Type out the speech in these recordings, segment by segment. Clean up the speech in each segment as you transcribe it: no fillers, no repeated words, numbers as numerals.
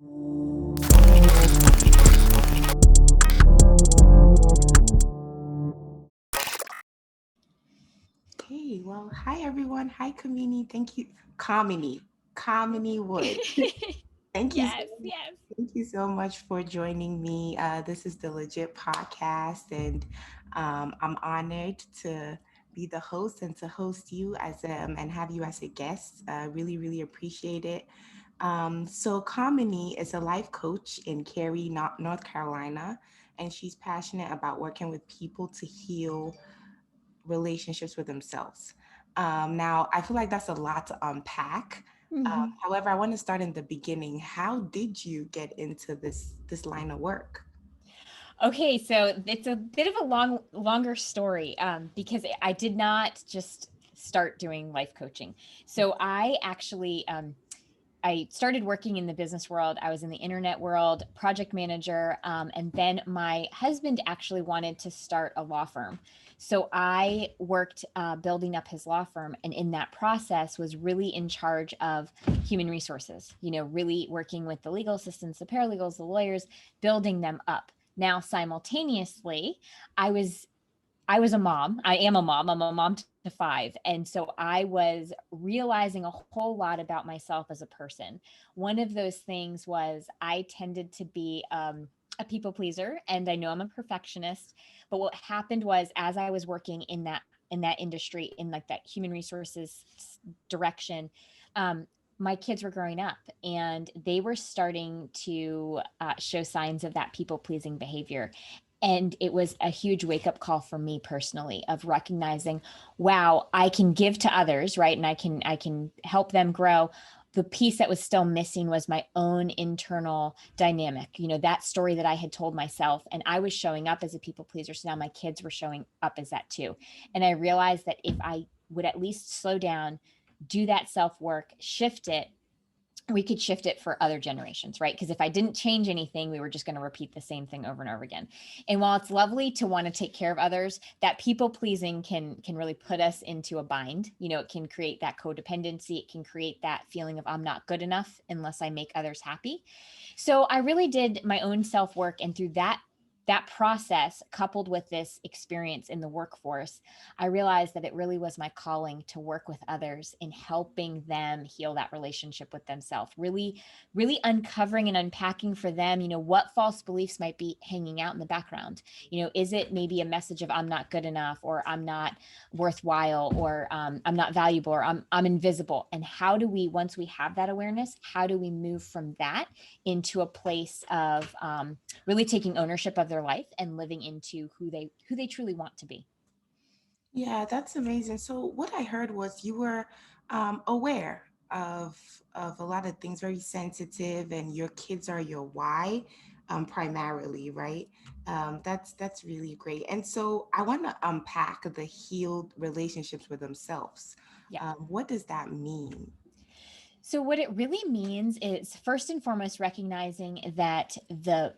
Okay, well, hi everyone. Hi, Kamini. Thank you, Kamini. Kamini Wood. Thank you. Yes, yes. Thank you so much for joining me. This is the Legit Podcast, and I'm honored to be the host and to host you and have you as a guest. Really, really appreciate it. So Kamini is a life coach in Cary, North Carolina, and she's passionate about working with people to heal relationships with themselves. Now, I feel like that's a lot to unpack. Mhm. However, I want to start in the beginning. How did you get into this line of work? Okay, so it's a bit of a longer story because I did not just start doing life coaching. So I actually I started working in the business world. I was in the internet world, project manager, and then my husband actually wanted to start a law firm. So I worked building up his law firm, and in that process was really in charge of human resources. Really working with the legal assistants, the paralegals, the lawyers, building them up. Now, simultaneously, I was I was a mom. I am a mom. I'm a mom to five. And so I was realizing a whole lot about myself as a person. One of those things was I tended to be a people pleaser, and I know I'm a perfectionist. But what happened was, as I was working in that industry, in like that human resources direction, um, my kids were growing up and they were starting to show signs of that people pleasing behavior. And it was a huge wake up call for me personally of recognizing, wow, I can give to others, right? And I can help them grow. The piece that was still missing was my own internal dynamic, that story that I had told myself. And I was showing up as a people pleaser. So now my kids were showing up as that too. And I realized that if I would at least slow down, do that self work, shift it, we could shift it for other generations, right? Because if I didn't change anything, we were just going to repeat the same thing over and over again. And while it's lovely to want to take care of others, that people pleasing can really put us into a bind. It can create that codependency. It can create that feeling of I'm not good enough unless I make others happy. So I really did my own self work, and through that process, coupled with this experience in the workforce, I realized that it really was my calling to work with others in helping them heal that relationship with themselves. Really, really uncovering and unpacking for them, what false beliefs might be hanging out in the background. Is it maybe a message of I'm not good enough, or I'm not worthwhile, or I'm not valuable, or I'm invisible? And how do we, once we have that awareness, how do we move from that into a place of really taking ownership of their life and living into who they truly want to be? Yeah, that's amazing. So what I heard was you were aware of a lot of things, very sensitive, and your kids are your why, primarily, right? That's really great. And so I want to unpack the healed relationships with themselves. Yeah. What does that mean? So what it really means is, first and foremost, recognizing that the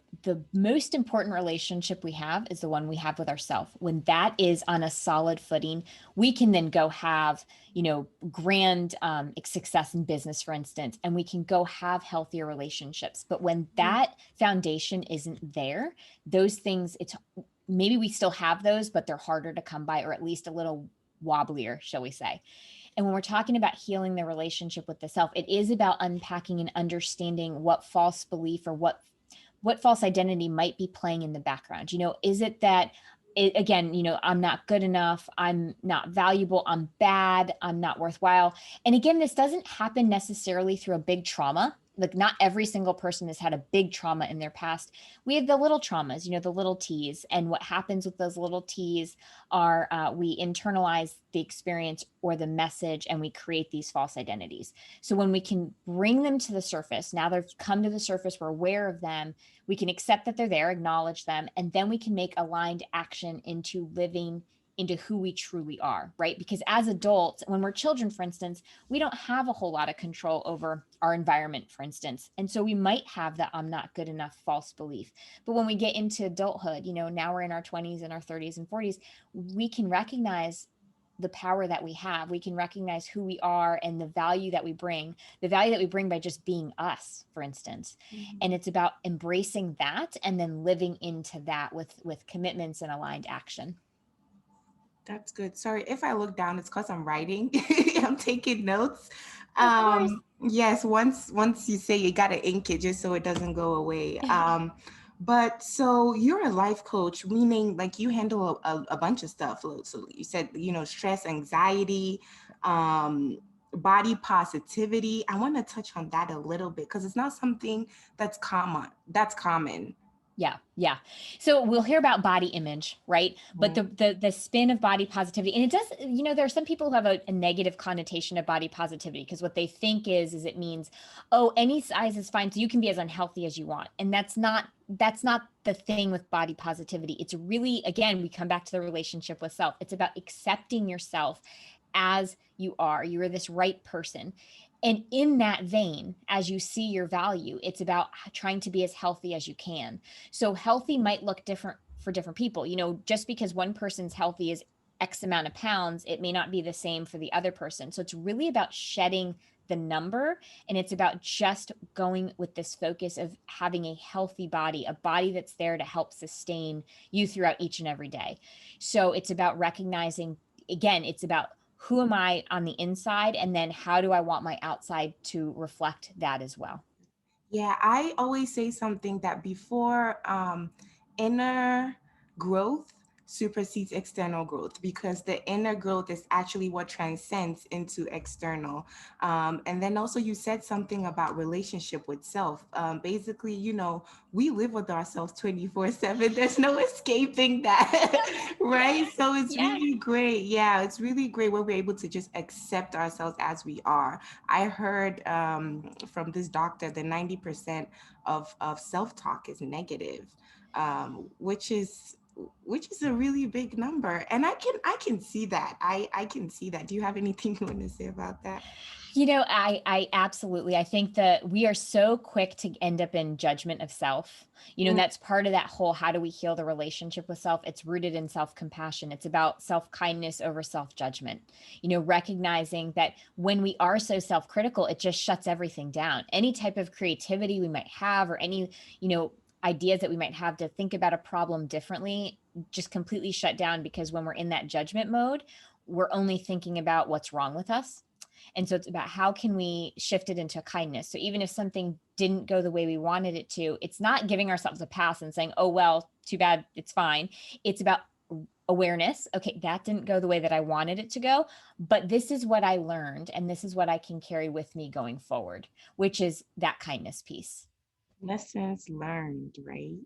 most important relationship we have is the one we have with ourselves. When that is on a solid footing, we can then go have, grand success in business, for instance, and we can go have healthier relationships. But when that foundation isn't there, those things, it's maybe we still have those, but they're harder to come by, or at least a little wobblier, shall we say. And when we're talking about healing the relationship with the self, it is about unpacking and understanding what false belief or what false identity might be playing in the background. Is it that again, I'm not good enough, I'm not valuable, I'm bad, I'm not worthwhile. And again, this doesn't happen necessarily through a big trauma. Like, not every single person has had a big trauma in their past. We have the little traumas, the little T's. And what happens with those little T's are we internalize the experience or the message, and we create these false identities. So when we can bring them to the surface, now they've come to the surface, we're aware of them, we can accept that they're there, acknowledge them, and then we can make aligned action into living into who we truly are, right? Because as adults, when we're children, for instance, we don't have a whole lot of control over our environment, for instance. And so we might have that I'm not good enough false belief. But when we get into adulthood, now we're in our 20s and our 30s and 40s, we can recognize the power that we have. We can recognize who we are and the value that we bring by just being us, for instance. And Mhm. it's about embracing that and then living into that with commitments and aligned action. That's good. Sorry if I look down, it's because I'm writing. I'm taking notes. Of course. Yes, once you say you gotta ink it just so it doesn't go away. But so you're a life coach, meaning like you handle a bunch of stuff. So you said, stress, anxiety, um, body positivity. I want to touch on that a little bit because it's not something that's common. That's common. Yeah, yeah. So we'll hear about body image, right? But Mhm. the spin of body positivity, and it does, there are some people who have a negative connotation of body positivity because what they think is it means, oh, any size is fine, so you can be as unhealthy as you want. And that's not the thing with body positivity. It's really, again, we come back to the relationship with self. It's about accepting yourself as you are. You are this right person. And in that vein, as you see your value, it's about trying to be as healthy as you can. So healthy might look different for different people. Just because one person's healthy is X amount of pounds, it may not be the same for the other person. So it's really about shedding the number, and it's about just going with this focus of having a healthy body, a body that's there to help sustain you throughout each and every day. So it's about recognizing, again, it's about who am I on the inside, and then how do I want my outside to reflect that as well. Yeah, I always say something that before inner growth supersedes external growth because the inner growth is actually what transcends into external. And then also, you said something about relationship with self. Basically, we live with ourselves 24/7. There's no escaping that, right? So it's Yeah. really great. Yeah, it's really great when we're able to just accept ourselves as we are. I heard from this doctor that 90% of self-talk is negative, which is a really big number. And I can see that. I can see that. Do you have anything you want to say about that? I absolutely, I think that we are so quick to end up in judgment of self. And Mm, that's part of that whole, how do we heal the relationship with self? It's rooted in self-compassion. It's about self-kindness over self-judgment. Recognizing that when we are so self-critical, it just shuts everything down. Any type of creativity we might have, or any, ideas that we might have to think about a problem differently, just completely shut down, because when we're in that judgment mode, we're only thinking about what's wrong with us. And so it's about how can we shift it into kindness. So even if something didn't go the way we wanted it to, it's not giving ourselves a pass and saying, oh, well, too bad, it's fine. It's about awareness. Okay, that didn't go the way that I wanted it to go, but this is what I learned, and this is what I can carry with me going forward, which is that kindness piece. lessons learned, right?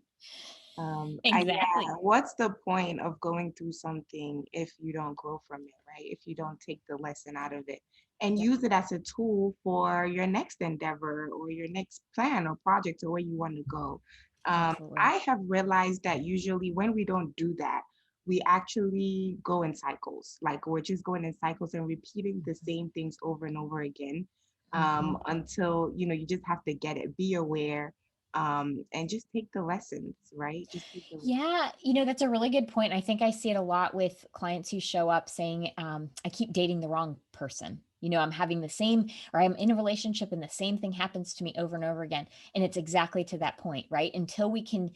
Exactly. Yeah, what's the point of going through something if you don't grow from it, right? If you don't take the lesson out of it and Yep. use it as a tool for your next endeavor or your next plan or project or where you want to go. Absolutely. I have realized that usually when we don't do that, we actually go in cycles. Like we're just going in cycles and repeating the same things over and over again Mhm. until, you just have to get it, be aware, and just take the lessons, right? Just take the Yeah, that's a really good point. I think I see it a lot with clients who show up saying, I keep dating the wrong person. I'm having the same, or I'm in a relationship and the same thing happens to me over and over again. And it's exactly to that point, right? Until we can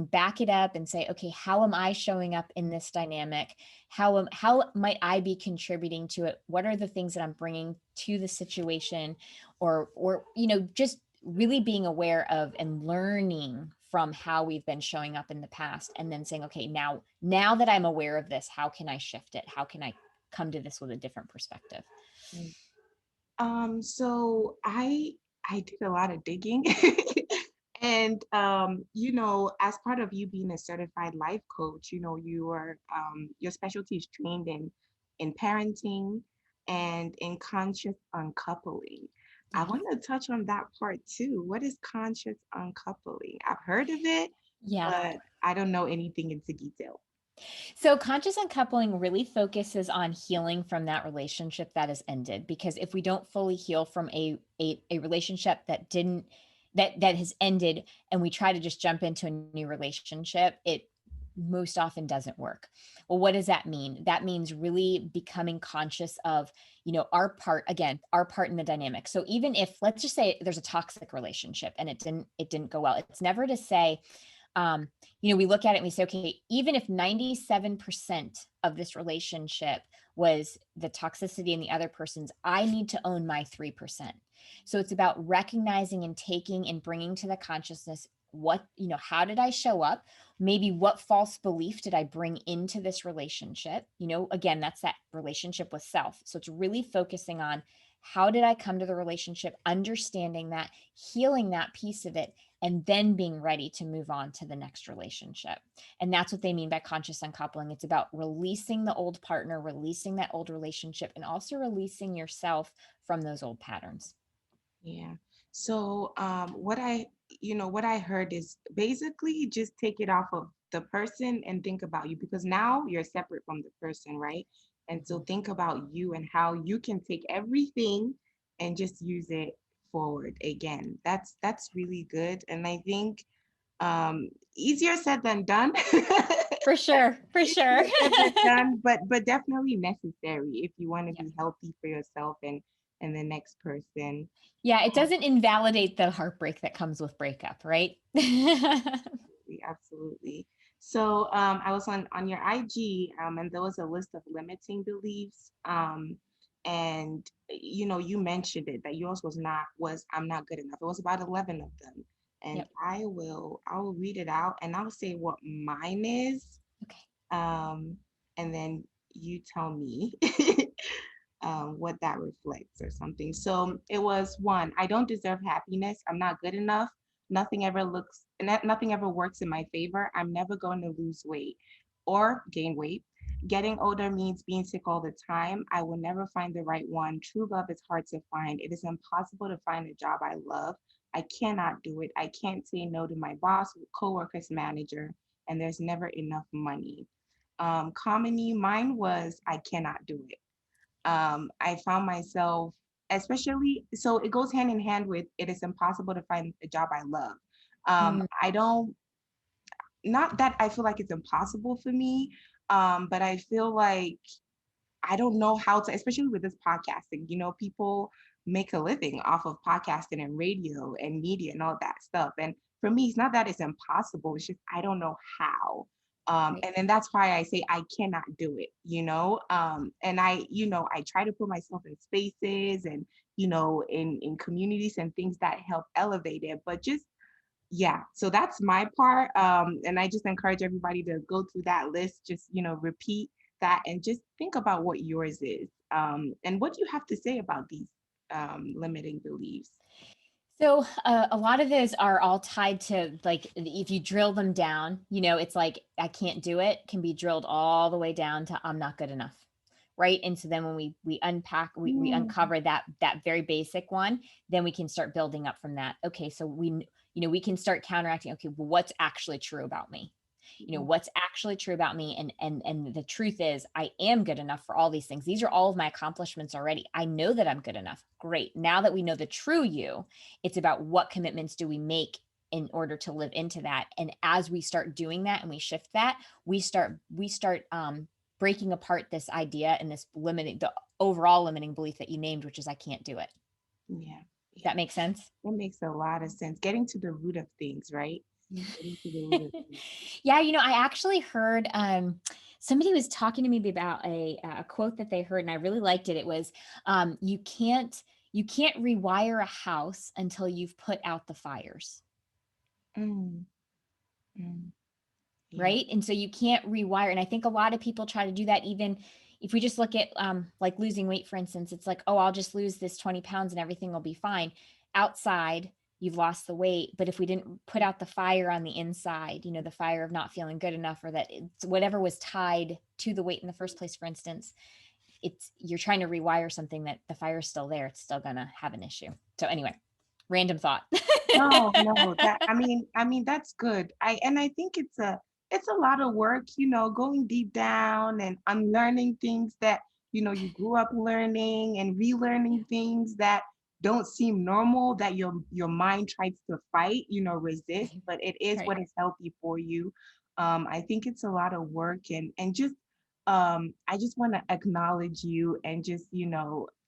back it up and say, okay, how am I showing up in this dynamic? How might I be contributing to it? What are the things that I'm bringing to the situation? Or just really being aware of and learning from how we've been showing up in the past, and then saying, okay, now that I'm aware of this, how can I shift it? How can I come to this with a different perspective? lesson. So I did a lot of digging. And as part of you being a certified life coach, your specialty is trained in parenting and in conscious uncoupling. I Yes. want to touch on that part too. What is conscious uncoupling? I've heard of it, Yeah. but I don't know anything into detail. So conscious uncoupling really focuses on healing from that relationship that has ended, because if we don't fully heal from a relationship that didn't that has ended, and we try to just jump into a new relationship, most often doesn't work. Well, what does that mean? That means really becoming conscious of, our part, again, our part in the dynamic. So even if, let's just say there's a toxic relationship and it didn't go well, it's never to say, um, we look at it and we say, okay, even if 97% of this relationship was the toxicity in the other person's, I need to own my 3%. So it's about recognizing and taking and bringing to the consciousness what, how did I show up? Maybe what false belief did I bring into this relationship? Again, that's that relationship with self. So it's really focusing on how did I come to the relationship, understanding that, healing that piece of it, and then being ready to move on to the next relationship. And that's what they mean by conscious uncoupling. It's about releasing the old partner, releasing that old relationship, and also releasing yourself from those old patterns. Yeah. So what I heard is basically just take it off of the person and think about you, because now you're separate from the person, right? And so think about you and how you can take everything and just use it forward again. That's really good. And I think easier said than done. For sure, for sure. Easier said than done, but definitely necessary if you want to Yeah. be healthy for yourself and the next person. Yeah, it doesn't invalidate the heartbreak that comes with breakup, right? Absolutely. So I was on your IG, and there was a list of limiting beliefs. And you mentioned it that yours was I'm not good enough. It was about 11 of them, and Yep. I will read it out and I'll say what mine is, Okay. um, and then you tell me what that reflects or something. So it was one, I don't deserve happiness. I'm not good enough. Nothing ever works in my favor. I'm never going to lose weight or gain weight. Getting older means being sick all the time. I will never find the right one. True love is hard to find. It is impossible to find a job I love. I cannot do it. I can't say no to my boss, coworkers, manager, and there's never enough money. Kamini, mine was I cannot do it. I found myself, especially, so it goes hand in hand with it is impossible to find a job I love. Mm, I don't, not that I feel like it's impossible for me, but I feel like I don't know how to, especially with this podcasting, people make a living off of podcasting and radio and media and all that stuff. And for me, it's not that it's impossible, it's just I don't know how. right. And then that's why I say I cannot do it. And I try to put myself in spaces and, in communities and things that help elevate it. But just yeah, so that's my part. And I just encourage everybody to go through that list, just, repeat that and just think about what yours is. And what do you have to say about these limiting beliefs? So a lot of those are all tied to, like, if you drill them down, it's like I can't do it can be drilled all the way down to I'm not good enough. Right. And so then when we unpack, we Mm, uncover that very basic one, then we can start building up from that. Okay. So we can start counteracting. Okay, well, what's actually true about me? What's actually true about me, and the truth is I am good enough for all these things. These are all of my accomplishments already. I know that I'm good enough. Great. Now that we know the true you, it's about what commitments do we make in order to live into that. And as we start doing that and we shift that, we start breaking apart this idea and this limiting, the overall limiting belief that you named, which is I can't do it. yeah, Does yeah, that make sense? it makes a lot of sense. Getting to the root of things, right? Getting to the root of things. Yeah, I actually heard somebody was talking to me about a quote that they heard, and I really liked it. It was, you can't rewire a house until you've put out the fires, Mm, mm, yeah. right? And so you can't rewire. And I think a lot of people try to do that. Even if we just look at like losing weight, for instance, it's like, oh, I'll just lose this 20 pounds and everything will be fine. Outside, you've lost the weight. But if we didn't put out the fire on the inside, the fire of not feeling good enough, or that it's whatever was tied to the weight in the first place, for instance, you're trying to rewire something that the fire is still there. It's still going to have an issue. So anyway, random thought. No, no, that I mean that's good. I think it's a lot of work, going deep down and unlearning things that, you grew up learning and relearning things that don't seem normal that your mind tries to fight, resist, Right. but it is Right. what is healthy for you. I think it's a lot of work, and just I just want to acknowledge you and just,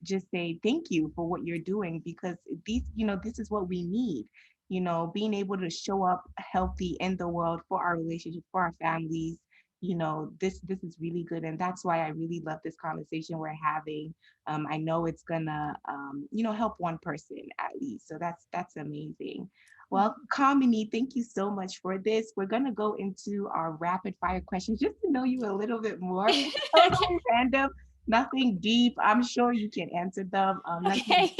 just say thank you for what you're doing, because this is what we need. Being able to show up healthy in the world for our relationships, for our families. This is really good, and that's why I really love this conversation we're having. I know it's gonna help one person at least, so that's amazing. Well, Kamini, thank you so much for this. We're going to go into our rapid fire questions just to know you a little bit more. It's Okay. totally random, nothing deep. I'm sure you can answer them. Nothing, Okay.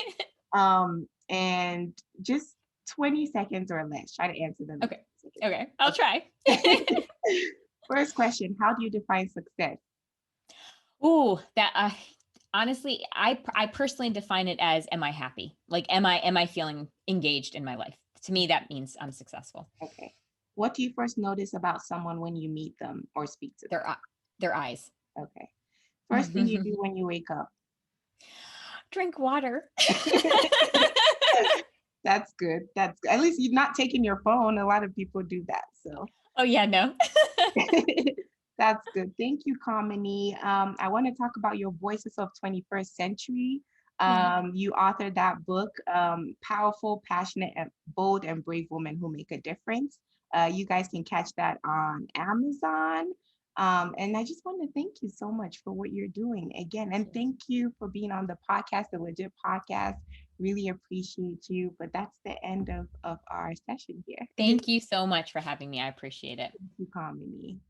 and just 20 seconds or less. Try to answer them in Okay. 20 Okay. I'll try. seconds. Okay. First question: how do you define success? Ooh, that honestly, I personally define it as, am I happy? Like, am I feeling engaged in my life? To me, that means I'm successful. Okay. What do you first notice about someone when you meet them or speak to Their their eyes. them? Okay. First thing you do when you wake up? Drink water. That's good. That's good. At least you're not taking your phone. A lot of people do that. So Oh yeah, no. that's good. Thank you, Kamini. I want to talk about your Voices of 21st Century. Yeah. You authored that book, Powerful, Passionate, and Bold and Brave Women Who Make a Difference. You guys can catch that on Amazon. And I just want to thank you so much for what you're doing again. And thank you for being on the podcast, the Legit Podcast. Really appreciate you. But that's the end of our session here. Thank you so much for having me. I appreciate it. Thank you, Kamini.